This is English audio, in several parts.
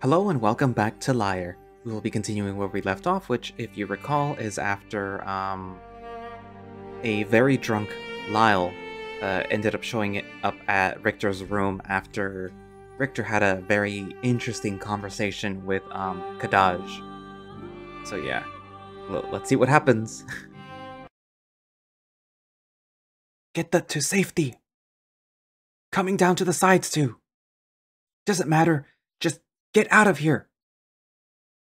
Hello and welcome back to Lyre. We will be continuing where we left off, which, if you recall, is after a very drunk Lyall ended up showing up at Richter's room after Richter had a very interesting conversation with Kadaj. So yeah, let's see what happens. Get that to safety! Coming down to the sides too! Doesn't matter, just get out of here!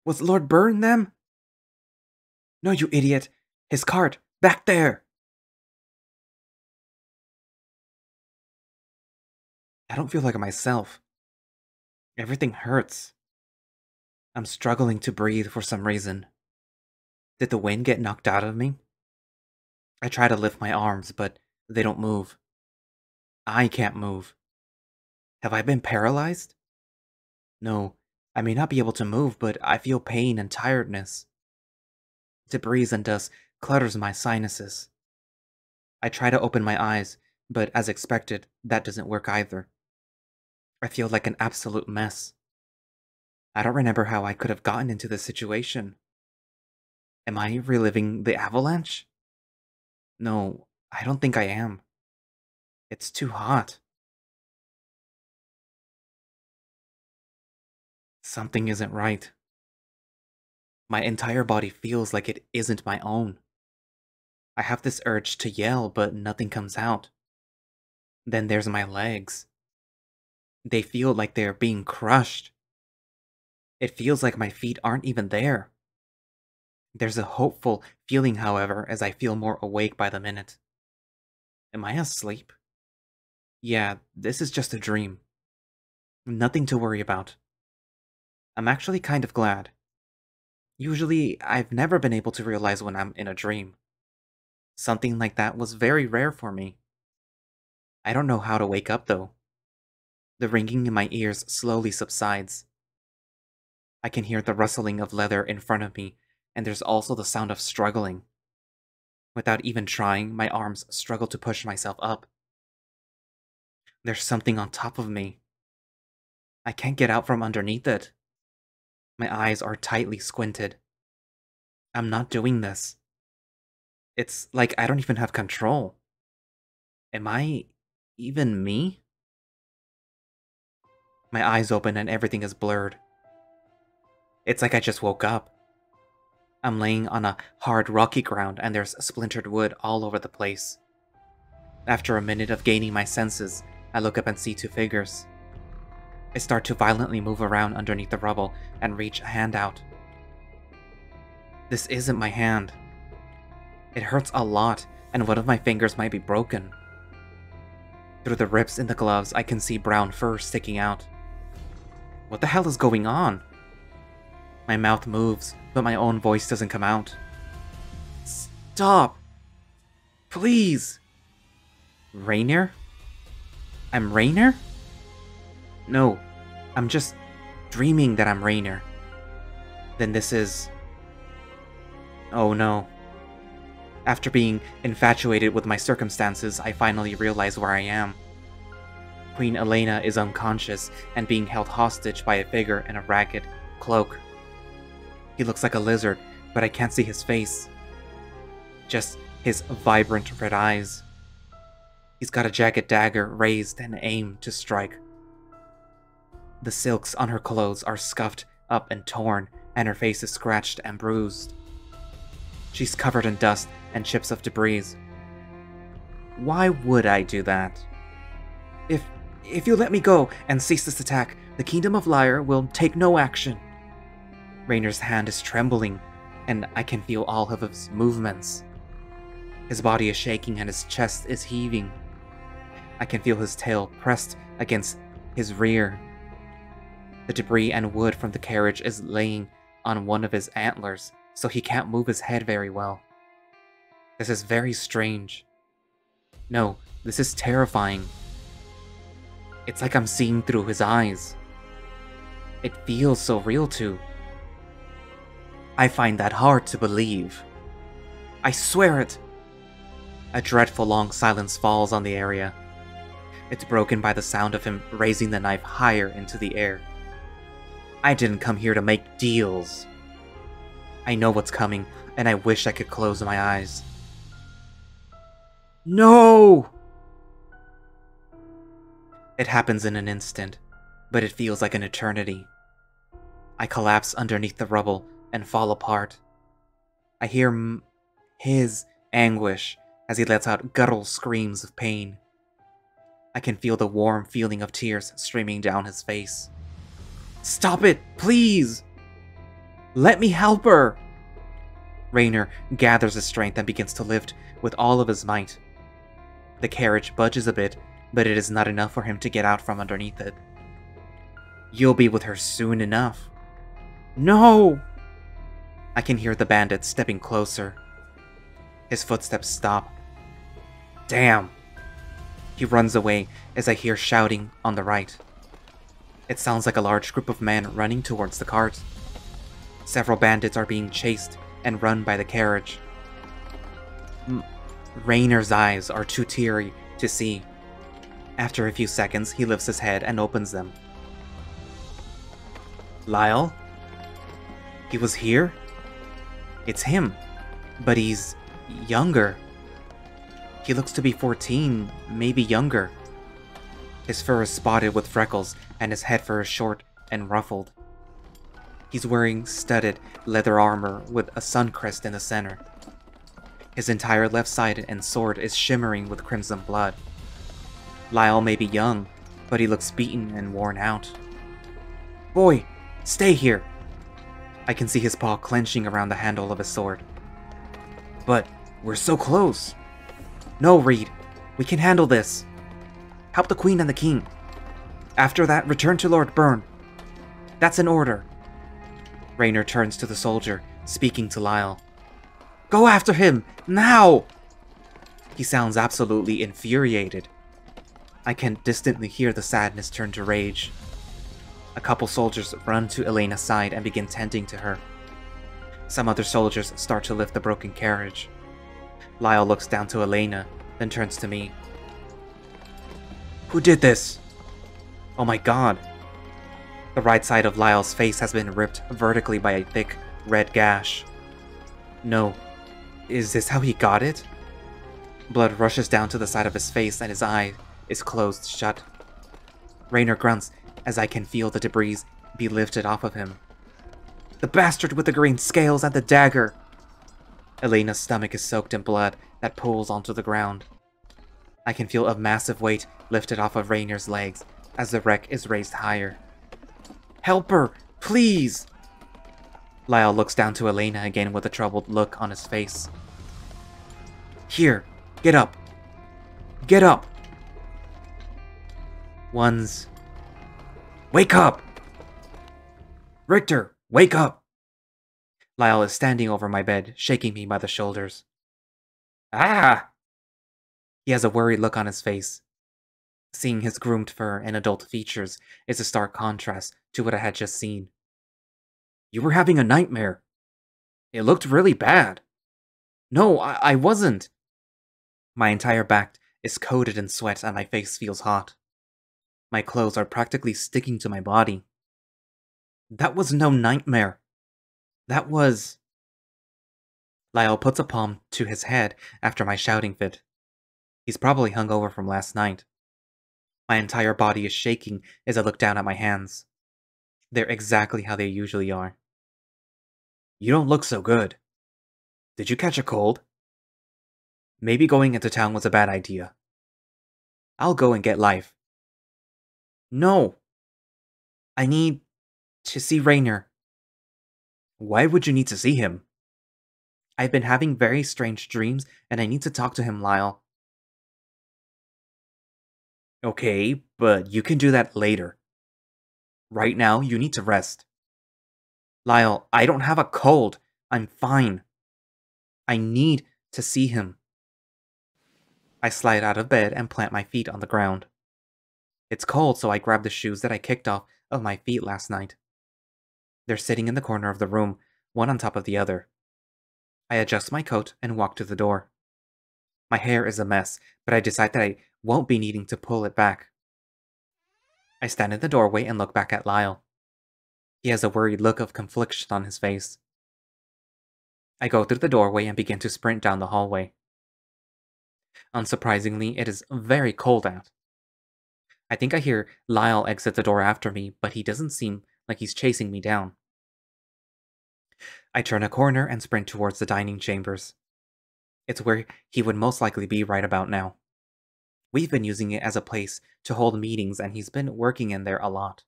Was Lord Burn them? No, you idiot! His cart! Back there! I don't feel like myself. Everything hurts. I'm struggling to breathe for some reason. Did the wind get knocked out of me? I try to lift my arms, but they don't move. I can't move. Have I been paralyzed? No, I may not be able to move, but I feel pain and tiredness. Debris and dust clutters my sinuses. I try to open my eyes, but as expected, that doesn't work either. I feel like an absolute mess. I don't remember how I could have gotten into this situation. Am I reliving the avalanche? No, I don't think I am. It's too hot. Something isn't right. My entire body feels like it isn't my own. I have this urge to yell, but nothing comes out. Then there's my legs. They feel like they're being crushed. It feels like my feet aren't even there. There's a hopeful feeling, however, as I feel more awake by the minute. Am I asleep? Yeah, this is just a dream. Nothing to worry about. I'm actually kind of glad. Usually, I've never been able to realize when I'm in a dream. Something like that was very rare for me. I don't know how to wake up, though. The ringing in my ears slowly subsides. I can hear the rustling of leather in front of me, and there's also the sound of struggling. Without even trying, my arms struggle to push myself up. There's something on top of me. I can't get out from underneath it. My eyes are tightly squinted. I'm not doing this. It's like I don't even have control. Am I even me? My eyes open and everything is blurred. It's like I just woke up. I'm laying on a hard rocky ground and there's splintered wood all over the place. After a minute of gaining my senses, I look up and see two figures. I start to violently move around underneath the rubble and reach a hand out. This isn't my hand. It hurts a lot, and one of my fingers might be broken. Through the rips in the gloves, I can see brown fur sticking out. What the hell is going on? My mouth moves, but my own voice doesn't come out. Stop! Please! Rainier? I'm Rainier? No, I'm just dreaming that I'm Rainier. Then this is... Oh no. After being infatuated with my circumstances, I finally realize where I am. Queen Elena is unconscious and being held hostage by a figure in a ragged cloak. He looks like a lizard, but I can't see his face. Just his vibrant red eyes. He's got a jagged dagger raised and aimed to strike. The silks on her clothes are scuffed up and torn, and her face is scratched and bruised. She's covered in dust and chips of debris. Why would I do that? If you let me go and cease this attack, the Kingdom of Lyre will take no action. Rainier's hand is trembling, and I can feel all of his movements. His body is shaking and his chest is heaving. I can feel his tail pressed against his rear. The debris and wood from the carriage is laying on one of his antlers, so he can't move his head very well. This is very strange. No, this is terrifying. It's like I'm seeing through his eyes. It feels so real too. I find that hard to believe. I swear it! A dreadful long silence falls on the area. It's broken by the sound of him raising the knife higher into the air. I didn't come here to make deals. I know what's coming, and I wish I could close my eyes. No! It happens in an instant, but it feels like an eternity. I collapse underneath the rubble and fall apart. I hear his anguish as he lets out guttural screams of pain. I can feel the warm feeling of tears streaming down his face. Stop it, please! Let me help her! Raynor gathers his strength and begins to lift with all of his might. The carriage budges a bit, but it is not enough for him to get out from underneath it. You'll be with her soon enough. No! I can hear the bandit stepping closer. His footsteps stop. Damn! He runs away as I hear shouting on the right. It sounds like a large group of men running towards the cart. Several bandits are being chased and run by the carriage. Raynor's eyes are too teary to see. After a few seconds, he lifts his head and opens them. Lyall? He was here? It's him, but he's younger. He looks to be 14, maybe younger. His fur is spotted with freckles, and his head fur is short and ruffled. He's wearing studded leather armor with a sun crest in the center. His entire left side and sword is shimmering with crimson blood. Lyall may be young, but he looks beaten and worn out. Boy, stay here! I can see his paw clenching around the handle of his sword. But we're so close! No, Reed, we can handle this. Help the Queen and the King. After that, return to Lord Byrne. That's an order. Raynor turns to the soldier, speaking to Lyall. Go after him, now! He sounds absolutely infuriated. I can distantly hear the sadness turn to rage. A couple soldiers run to Elena's side and begin tending to her. Some other soldiers start to lift the broken carriage. Lyall looks down to Elena, then turns to me. Who did this? Oh my god. The right side of Lyall's face has been ripped vertically by a thick, red gash. No. Is this how he got it? Blood rushes down to the side of his face and his eye is closed shut. Raynor grunts as I can feel the debris be lifted off of him. The bastard with the green scales and the dagger! Elena's stomach is soaked in blood that pools onto the ground. I can feel a massive weight lifted off of Raynor's legs as the wreck is raised higher. Help her, please! Lyall looks down to Elena again with a troubled look on his face. Here, get up. Get up! Wake up! Richter, wake up! Lyall is standing over my bed, shaking me by the shoulders. Ah! He has a worried look on his face. Seeing his groomed fur and adult features is a stark contrast to what I had just seen. You were having a nightmare. It looked really bad. No, I wasn't. My entire back is coated in sweat and my face feels hot. My clothes are practically sticking to my body. That was no nightmare. That was... Lyall puts a palm to his head after my shouting fit. He's probably hungover from last night. My entire body is shaking as I look down at my hands. They're exactly how they usually are. You don't look so good. Did you catch a cold? Maybe going into town was a bad idea. I'll go and get Life. No. I need to see Raynor. Why would you need to see him? I've been having very strange dreams and I need to talk to him, Lyall. Okay, but you can do that later. Right now, you need to rest. Lyall, I don't have a cold. I'm fine. I need to see him. I slide out of bed and plant my feet on the ground. It's cold, so I grab the shoes that I kicked off of my feet last night. They're sitting in the corner of the room, one on top of the other. I adjust my coat and walk to the door. My hair is a mess, but I decide that I won't be needing to pull it back. I stand in the doorway and look back at Lyall. He has a worried look of confliction on his face. I go through the doorway and begin to sprint down the hallway. Unsurprisingly, it is very cold out. I think I hear Lyall exit the door after me, but he doesn't seem like he's chasing me down. I turn a corner and sprint towards the dining chambers. It's where he would most likely be right about now. We've been using it as a place to hold meetings, and he's been working in there a lot.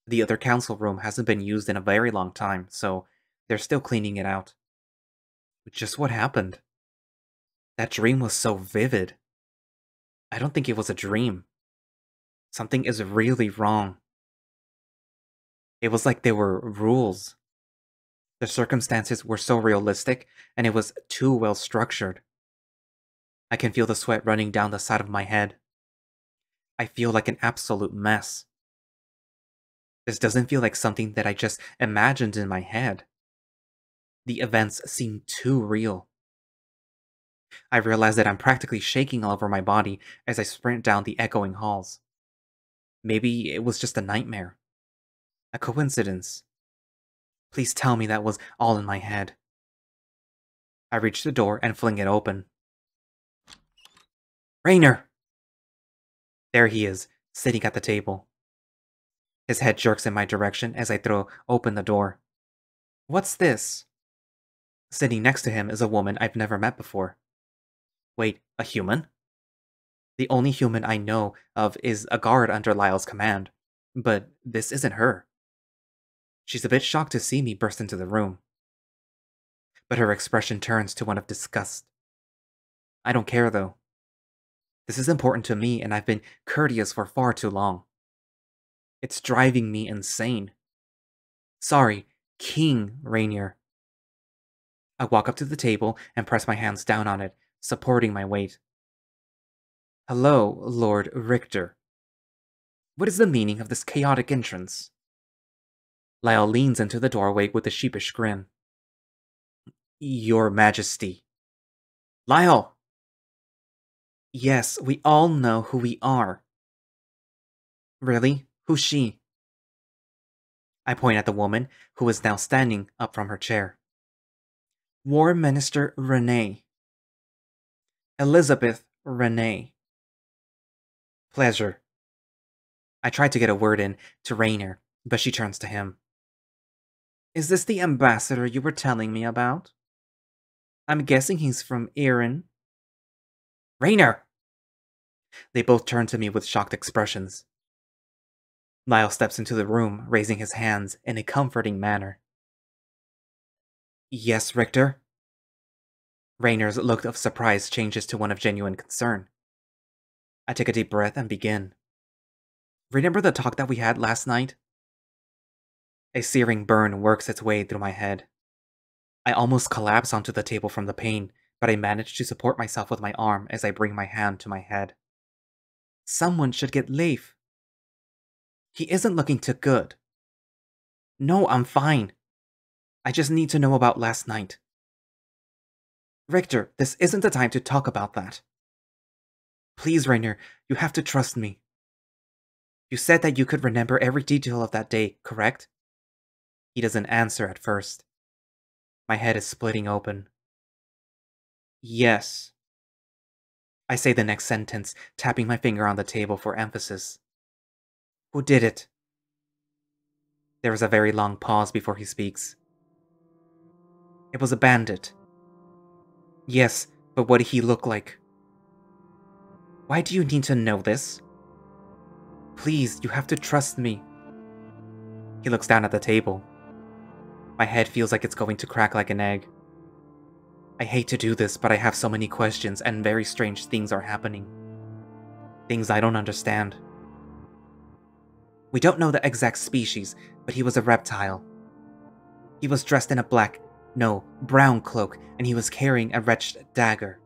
The other council room hasn't been used in a very long time, so they're still cleaning it out. Just what happened? That dream was so vivid. I don't think it was a dream. Something is really wrong. It was like there were rules. The circumstances were so realistic, and it was too well structured. I can feel the sweat running down the side of my head. I feel like an absolute mess. This doesn't feel like something that I just imagined in my head. The events seem too real. I realize that I'm practically shaking all over my body as I sprint down the echoing halls. Maybe it was just a nightmare. A coincidence. Please tell me that was all in my head. I reach the door and fling it open. Rainer! There he is, sitting at the table. His head jerks in my direction as I throw open the door. What's this? Sitting next to him is a woman I've never met before. Wait, a human? The only human I know of is a guard under Lyall's command, but this isn't her. She's a bit shocked to see me burst into the room, but her expression turns to one of disgust. I don't care, though. This is important to me, and I've been courteous for far too long. It's driving me insane. Sorry, King Rainier. I walk up to the table and press my hands down on it, supporting my weight. Hello, Lord Richter. What is the meaning of this chaotic entrance? Lyall leans into the doorway with a sheepish grin. Your Majesty. Lyall! Yes, we all know who we are. Really? Who's she? I point at the woman, who is now standing up from her chair. War Minister Renee. Elizabeth Renee. Pleasure. I try to get a word in to Rainier, but she turns to him. Is this the ambassador you were telling me about? I'm guessing he's from Erin. Rainier! They both turn to me with shocked expressions. Lyall steps into the room, raising his hands in a comforting manner. Yes, Richter? Rainier's look of surprise changes to one of genuine concern. I take a deep breath and begin. Remember the talk that we had last night? A searing burn works its way through my head. I almost collapse onto the table from the pain, but I manage to support myself with my arm as I bring my hand to my head. Someone should get Leif. He isn't looking too good. No, I'm fine. I just need to know about last night. Richter, this isn't the time to talk about that. Please, Rainier, you have to trust me. You said that you could remember every detail of that day, correct? He doesn't answer at first. My head is splitting open. Yes. I say the next sentence, tapping my finger on the table for emphasis. Who did it? There is a very long pause before he speaks. It was a bandit. Yes, but what did he look like? Why do you need to know this? Please, you have to trust me. He looks down at the table. My head feels like it's going to crack like an egg. I hate to do this, but I have so many questions and very strange things are happening. Things I don't understand. We don't know the exact species, but he was a reptile. He was dressed in a brown cloak, and he was carrying a wretched dagger.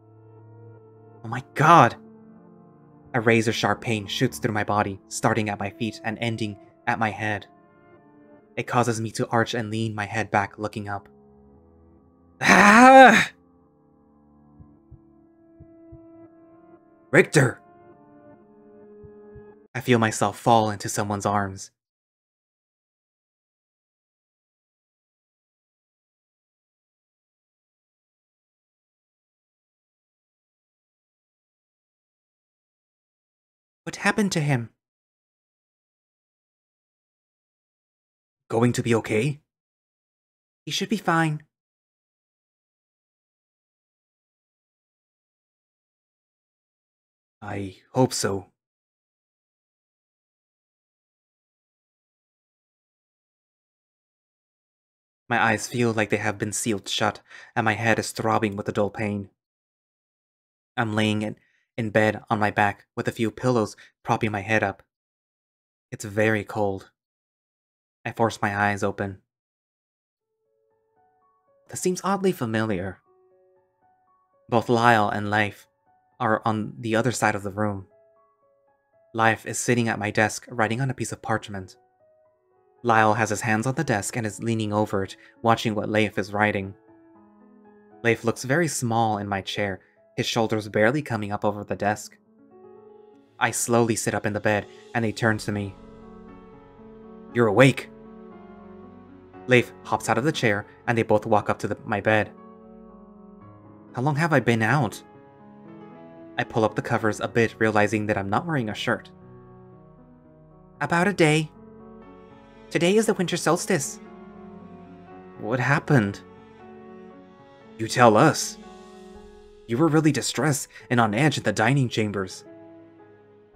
Oh my god! A razor-sharp pain shoots through my body, starting at my feet and ending at my head. It causes me to arch and lean my head back, looking up. Ah! Richter! I feel myself fall into someone's arms. What happened to him? Going to be okay? He should be fine. I hope so. My eyes feel like they have been sealed shut, and my head is throbbing with a dull pain. I'm laying in bed on my back with a few pillows propping my head up. It's very cold. I force my eyes open. This seems oddly familiar. Both Lyall and Lyre are on the other side of the room. Lyre is sitting at my desk writing on a piece of parchment. Lyall has his hands on the desk and is leaning over it, watching what Lyre is writing. Lyre looks very small in my chair, his shoulders barely coming up over the desk. I slowly sit up in the bed, and they turn to me. You're awake! Lyre hops out of the chair, and they both walk up to my bed. How long have I been out? I pull up the covers a bit, realizing that I'm not wearing a shirt. About a day. Today is the winter solstice. What happened? You tell us. You were really distressed and on edge in the dining chambers.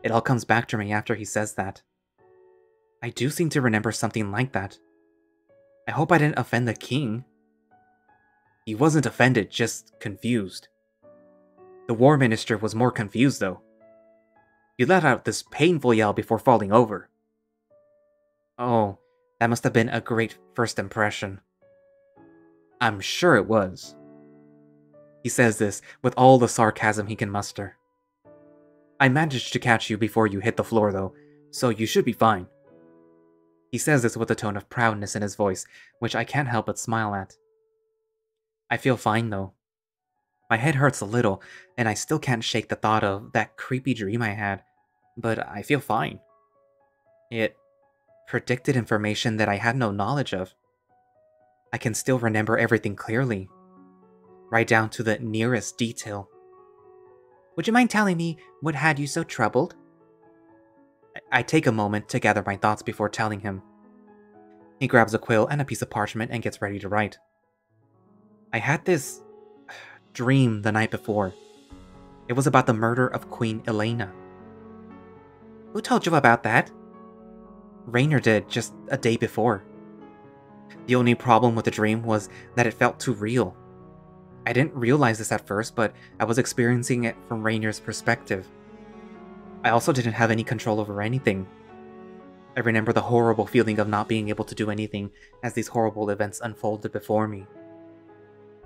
It all comes back to me after he says that. I do seem to remember something like that. I hope I didn't offend the king. He wasn't offended, just confused. The war minister was more confused, though. He let out this painful yell before falling over. Oh, that must have been a great first impression. I'm sure it was. He says this with all the sarcasm he can muster. I managed to catch you before you hit the floor, though, so you should be fine. He says this with a tone of proudness in his voice, which I can't help but smile at. I feel fine, though. My head hurts a little, and I still can't shake the thought of that creepy dream I had, but I feel fine. It predicted information that I had no knowledge of. I can still remember everything clearly, right down to the nearest detail. Would you mind telling me what had you so troubled? I take a moment to gather my thoughts before telling him. He grabs a quill and a piece of parchment and gets ready to write. I had this dream the night before. It was about the murder of Queen Elena. Who told you about that? Raynor did, just a day before. The only problem with the dream was that it felt too real. I didn't realize this at first, but I was experiencing it from Raynor's perspective. I also didn't have any control over anything. I remember the horrible feeling of not being able to do anything as these horrible events unfolded before me.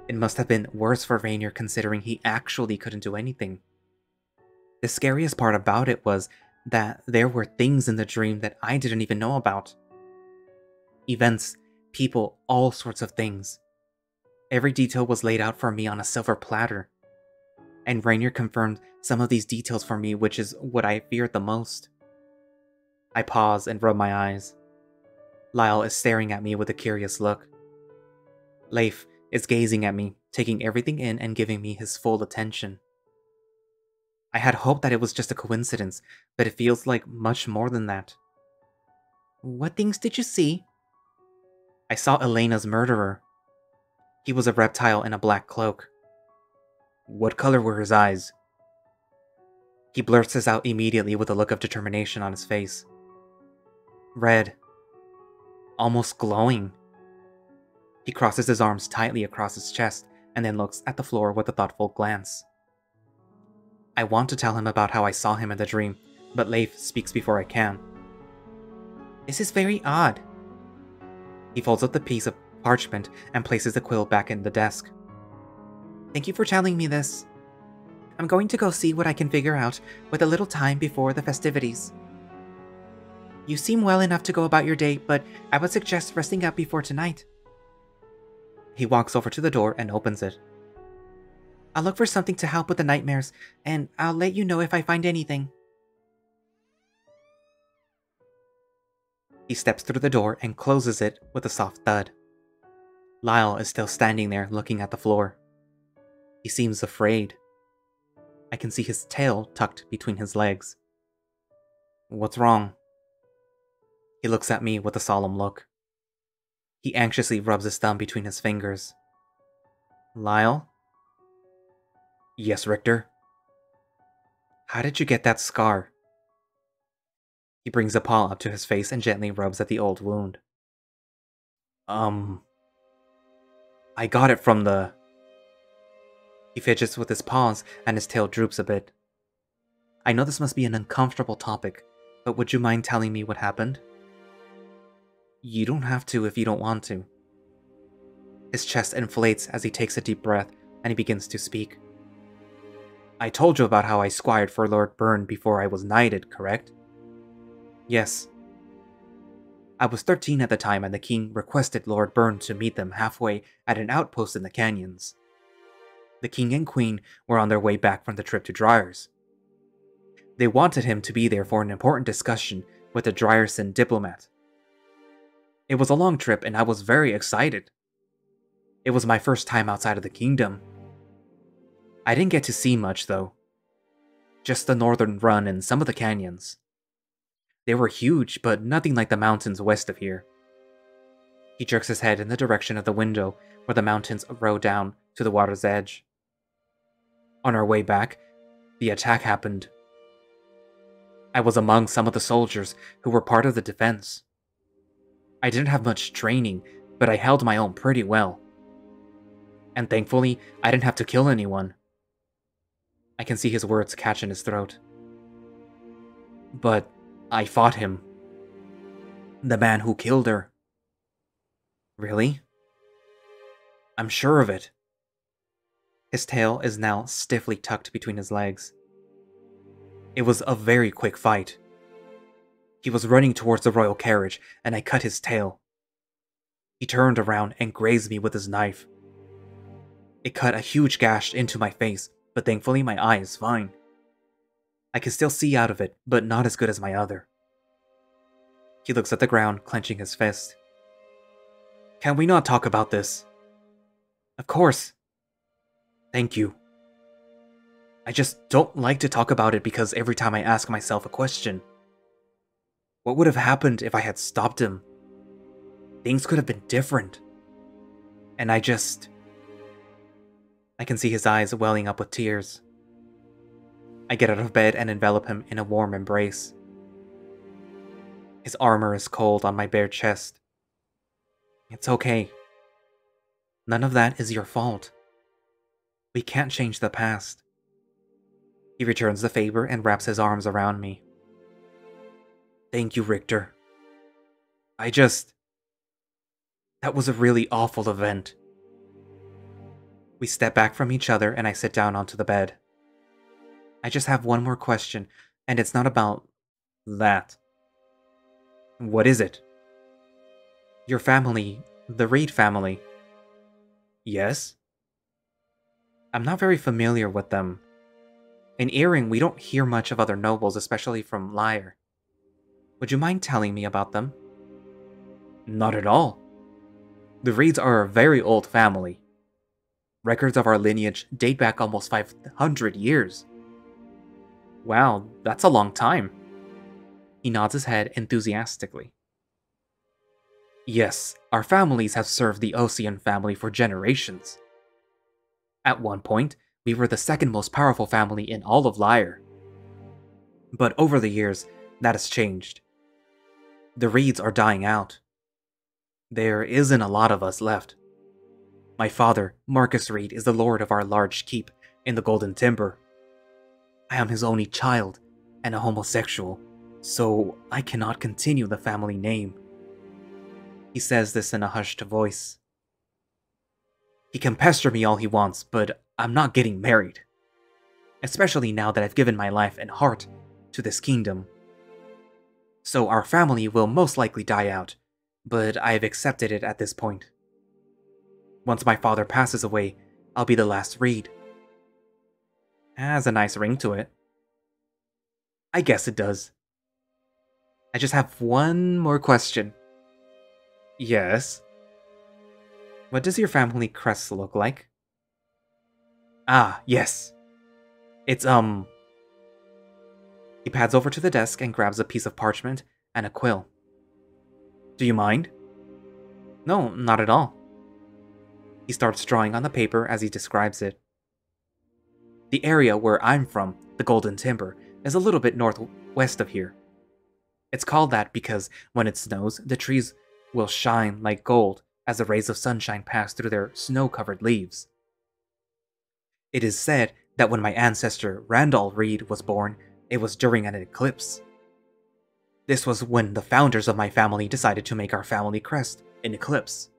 It must have been worse for Raynor considering he actually couldn't do anything. The scariest part about it was that there were things in the dream that I didn't even know about. Events, people, all sorts of things. Every detail was laid out for me on a silver platter. And Raynor confirmed some of these details for me, which is what I feared the most. I pause and rub my eyes. Lyall is staring at me with a curious look. Lyre is gazing at me, taking everything in and giving me his full attention. I had hoped that it was just a coincidence, but it feels like much more than that. What things did you see? I saw Elena's murderer. He was a reptile in a black cloak. What color were his eyes? He blurts this out immediately with a look of determination on his face. Red. Almost glowing. He crosses his arms tightly across his chest and then looks at the floor with a thoughtful glance. I want to tell him about how I saw him in the dream, but Lyre speaks before I can. This is very odd. He folds up the piece of parchment and places the quill back in the desk. Thank you for telling me this. I'm going to go see what I can figure out with a little time before the festivities. You seem well enough to go about your day, but I would suggest resting up before tonight. He walks over to the door and opens it. I'll look for something to help with the nightmares, and I'll let you know if I find anything. He steps through the door and closes it with a soft thud. Lyall is still standing there looking at the floor. He seems afraid. I can see his tail tucked between his legs. What's wrong? He looks at me with a solemn look. He anxiously rubs his thumb between his fingers. Lyall? Yes, Richter. How did you get that scar? He brings a paw up to his face and gently rubs at the old wound. I got it from the... He fidgets with his paws and his tail droops a bit. I know this must be an uncomfortable topic, but would you mind telling me what happened? You don't have to if you don't want to. His chest inflates as he takes a deep breath and he begins to speak. I told you about how I squired for Lord Byrne before I was knighted, correct? Yes. I was 13 at the time and the king requested Lord Byrne to meet them halfway at an outpost in the canyons. The king and queen were on their way back from the trip to Dryers. They wanted him to be there for an important discussion with the Dryerson diplomat. It was a long trip and I was very excited. It was my first time outside of the kingdom. I didn't get to see much though. Just the northern run and some of the canyons. They were huge, but nothing like the mountains west of here. He jerks his head in the direction of the window where the mountains row down to the water's edge. On our way back, the attack happened. I was among some of the soldiers who were part of the defense. I didn't have much training, but I held my own pretty well. And thankfully, I didn't have to kill anyone. I can see his words catch in his throat. But I fought him. The man who killed her. Really? I'm sure of it. His tail is now stiffly tucked between his legs. It was a very quick fight. He was running towards the royal carriage, and I cut his tail. He turned around and grazed me with his knife. It cut a huge gash into my face, but thankfully my eye is fine. I can still see out of it, but not as good as my other. He looks at the ground, clenching his fist. Can we not talk about this? Of course. Thank you. I just don't like to talk about it because every time I ask myself a question. What would have happened if I had stopped him? Things could have been different. And I can see his eyes welling up with tears. I get out of bed and envelop him in a warm embrace. His armor is cold on my bare chest. It's okay. None of that is your fault. We can't change the past. He returns the favor and wraps his arms around me. Thank you, Richter. That was a really awful event. We step back from each other and I sit down onto the bed. I just have one more question, and it's not about that. What is it? Your family, the Reed family. Yes? I'm not very familiar with them. In Earring, we don't hear much of other nobles, especially from Lyre. Would you mind telling me about them? Not at all. The Reeds are a very old family. Records of our lineage date back almost 500 years. Wow, that's a long time. He nods his head enthusiastically. Yes, our families have served the Ocean family for generations. At one point, we were the second most powerful family in all of Lyre. But over the years, that has changed. The Reeds are dying out. There isn't a lot of us left. My father, Marcus Reed, is the lord of our large keep in the Golden Timber. I am his only child and a homosexual, so I cannot continue the family name. He says this in a hushed voice. He can pester me all he wants, but I'm not getting married. Especially now that I've given my life and heart to this kingdom. So our family will most likely die out, but I have accepted it at this point. Once my father passes away, I'll be the last Reed. Has a nice ring to it. I guess it does. I just have one more question. Yes? What does your family crest look like? Ah, yes. It's, He pads over to the desk and grabs a piece of parchment and a quill. Do you mind? No, not at all. He starts drawing on the paper as he describes it. The area where I'm from, the Golden Timber, is a little bit northwest of here. It's called that because when it snows, the trees will shine like gold as the rays of sunshine pass through their snow-covered leaves. It is said that when my ancestor Randall Reed was born, it was during an eclipse. This was when the founders of my family decided to make our family crest an eclipse.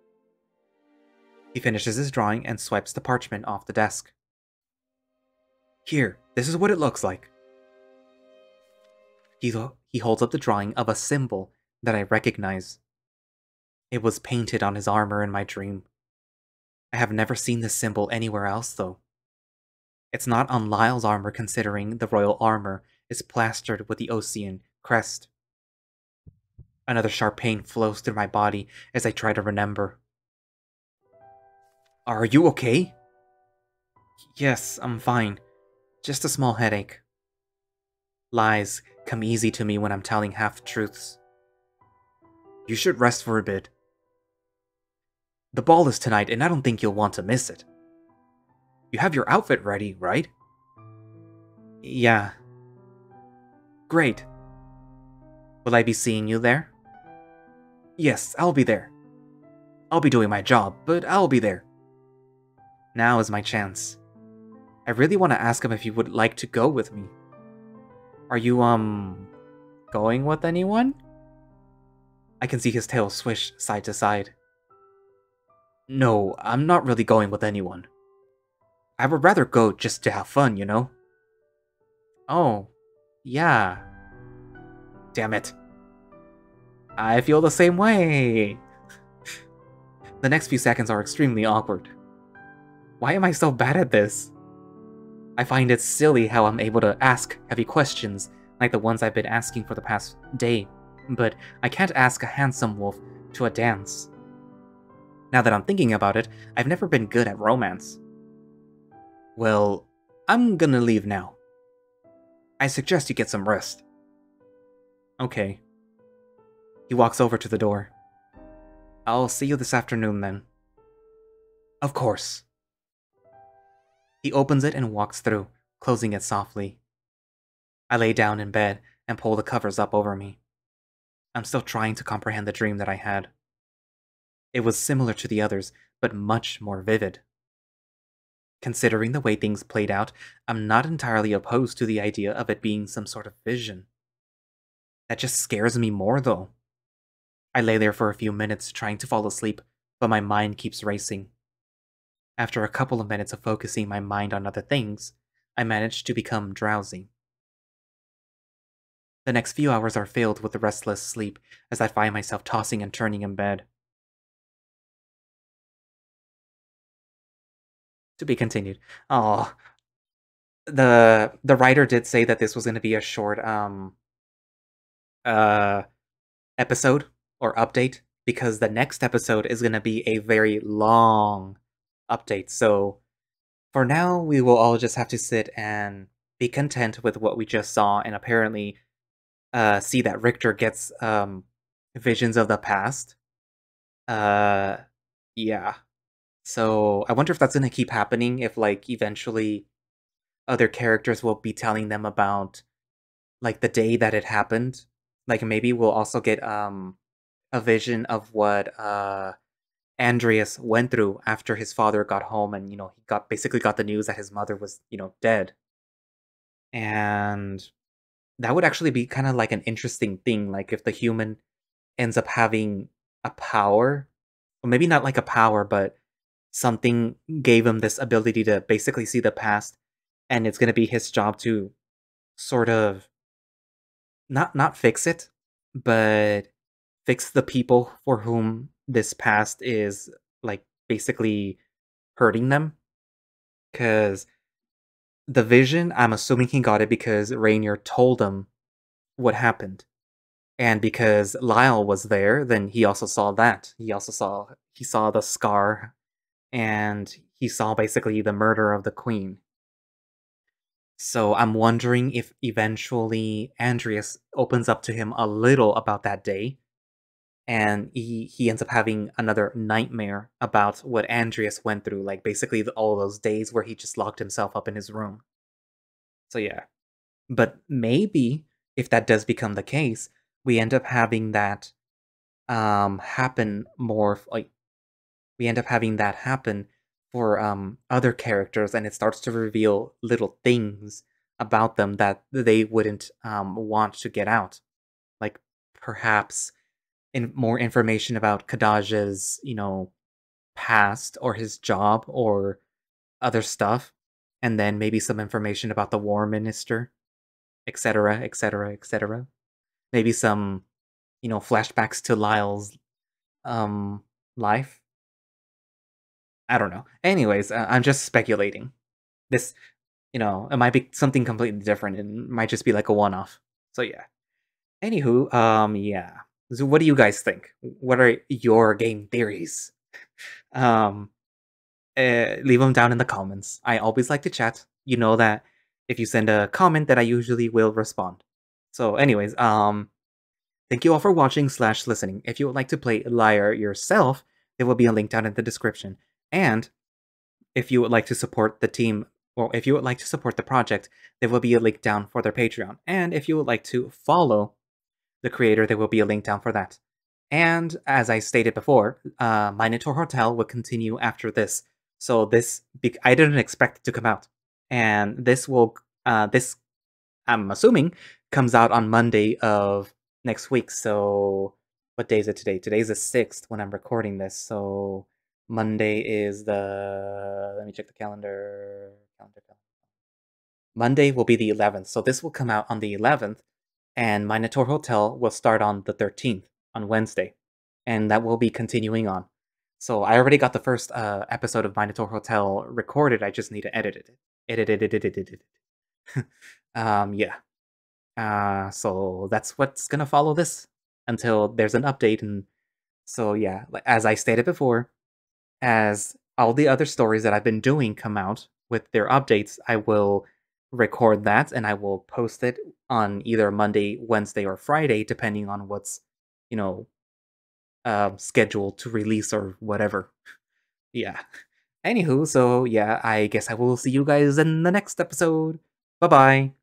He finishes his drawing and swipes the parchment off the desk. Here, this is what it looks like. He holds up the drawing of a symbol that I recognize. It was painted on his armor in my dream. I have never seen this symbol anywhere else, though. It's not on Lyall's armor, considering the royal armor is plastered with the Ocean crest. Another sharp pain flows through my body as I try to remember. Are you okay? Yes, I'm fine. Just a small headache. Lies come easy to me when I'm telling half-truths. You should rest for a bit. The ball is tonight, and I don't think you'll want to miss it. You have your outfit ready, right? Yeah. Great. Will I be seeing you there? Yes, I'll be there. I'll be doing my job, but I'll be there. Now is my chance. I really want to ask him if he would like to go with me. Are you, going with anyone? I can see his tail swish side to side. No, I'm not really going with anyone. I would rather go just to have fun, you know? Oh, yeah. Damn it. I feel the same way. The next few seconds are extremely awkward. Why am I so bad at this? I find it silly how I'm able to ask heavy questions like the ones I've been asking for the past day, but I can't ask a handsome wolf to a dance. Now that I'm thinking about it, I've never been good at romance. Well, I'm gonna leave now. I suggest you get some rest. Okay. He walks over to the door. I'll see you this afternoon then. Of course. He opens it and walks through, closing it softly. I lay down in bed and pull the covers up over me. I'm still trying to comprehend the dream that I had. It was similar to the others, but much more vivid. Considering the way things played out, I'm not entirely opposed to the idea of it being some sort of vision. That just scares me more, though. I lay there for a few minutes trying to fall asleep, but my mind keeps racing. After a couple of minutes of focusing my mind on other things, I manage to become drowsy. The next few hours are filled with restless sleep as I find myself tossing and turning in bed. To be continued. Oh, the writer did say that this was going to be a short uh episode or update, because the next episode is going to be a very long update. So for now, we will all just have to sit and be content with what we just saw, and apparently see that Richter gets visions of the past. Yeah. So I wonder if that's going to keep happening, if like eventually other characters will be telling them about like the day that it happened. Like maybe we'll also get a vision of what Andreas went through after his father got home, and he basically got the news that his mother was, dead. And that would actually be kind of like an interesting thing, like if the human ends up having a power, or maybe not like a power, but something gave him this ability to basically see the past, and it's going to be his job to sort of not fix it, but fix the people for whom this past is like basically hurting them. Because the vision, I'm assuming he got it because Rainier told him what happened. And because Lyall was there, then he also saw that. He saw the scar, and he saw basically the murder of the queen. So I'm wondering if eventually Andreas opens up to him a little about that day, and he ends up having another nightmare about what Andreas went through, like basically all those days where he just locked himself up in his room. So yeah. But maybe if that does become the case, we end up having that happen more like we end up having that happen for other characters, and it starts to reveal little things about them that they wouldn't want to get out. Like perhaps more information about Kadaj's, past or his job or other stuff, and then maybe some information about the war minister, etc., etc., etc. Maybe some, flashbacks to Lyall's life. I don't know. Anyways, I'm just speculating. This, it might be something completely different. It might just be like a one-off. So yeah. Anywho, yeah. So what do you guys think? What are your game theories? Um, Leave them down in the comments. I always like to chat. You know that if you send a comment, that I usually will respond. So, anyways, thank you all for watching / listening. If you would like to play Lyre yourself, there will be a link down in the description. And if you would like to support the team, well, if you would like to support the project, there will be a link down for their Patreon. And if you would like to follow the creator, there will be a link down for that. And as I stated before, Minotaur Hotel will continue after this. So I didn't expect it to come out. And this, I'm assuming, comes out on Monday of next week. So what day is it today? Today's the 6th when I'm recording this. So Monday is let me check the calendar. Monday will be the 11th. So this will come out on the 11th, and Minotaur Hotel will start on the 13th, on Wednesday. And that will be continuing on. So I already got the first episode of Minotaur Hotel recorded. I just need to edit it. Edit it. Yeah. So that's what's gonna follow this until there's an update. And so yeah, as I stated before, as all the other stories that I've been doing come out with their updates, I will record that and I will post it on either Monday, Wednesday, or Friday, depending on what's, you know, scheduled to release or whatever. Yeah. Anywho, so yeah, I guess I will see you guys in the next episode. Bye-bye.